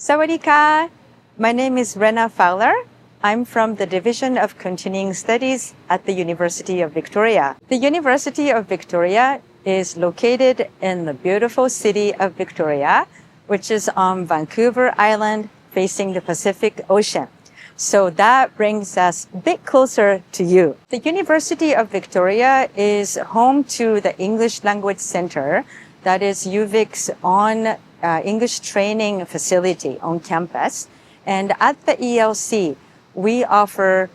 Sawadika. My name is Rena Fowler. I'm from the Division of Continuing Studies at the University of Victoria. The University of Victoria is located in the beautiful city of Victoria, which is on Vancouver Island facing the Pacific Ocean. So that brings us a bit closer to you. The University of Victoria is home to the English Language Center, that is UVic's English training facility on campus. And at the ELC, we offer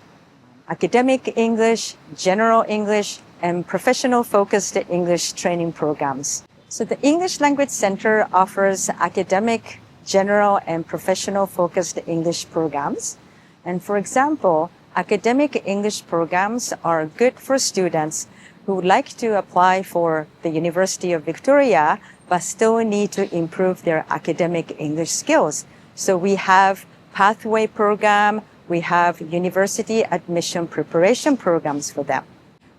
academic English, general English, and professional focused English training programs. So the English Language Center offers academic, general, and professional focused English programs. And for example, academic English programs are good for students who would like to apply for the University of Victoria, but still need to improve their academic English skills. So we have pathway program, we have university admission preparation programs for them.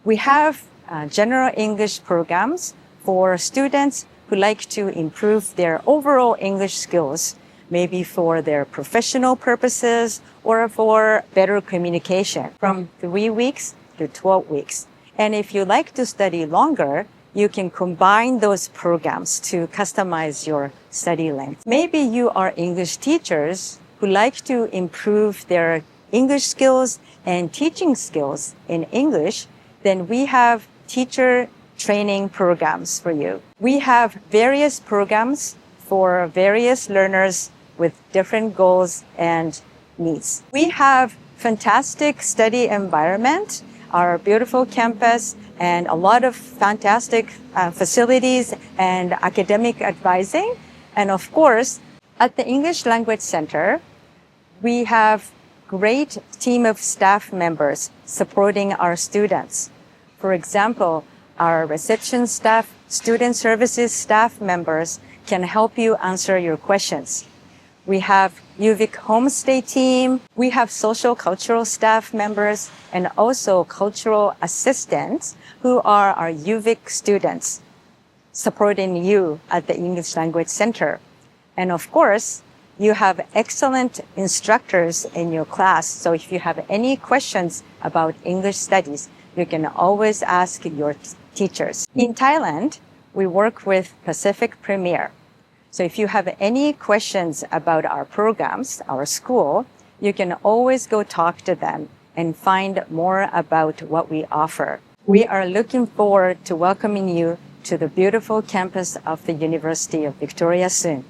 We have general English programs for students who like to improve their overall English skills, maybe for their professional purposes or for better communication from 3 weeks to 12 weeks. And if you like to study longer, you can combine those programs to customize your study length. Maybe you are English teachers who like to improve their English skills and teaching skills in English, then we have teacher training programs for you. We have various programs for various learners with different goals and needs. We have fantastic study environment, our beautiful campus, and a lot of fantastic facilities and academic advising. And of course, at the English Language Center, we have great team of staff members supporting our students. For example, our reception staff, student services staff members can help you answer your questions. We have UVic homestay team. We have social cultural staff members and also cultural assistants who are our UVic students supporting you at the English Language Center. And of course, you have excellent instructors in your class. So if you have any questions about English studies, you can always ask your teachers. In Thailand, we work with Pacific Premier. So if you have any questions about our programs, our school, you can always go talk to them and find more about what we offer. We are looking forward to welcoming you to the beautiful campus of the University of Victoria soon.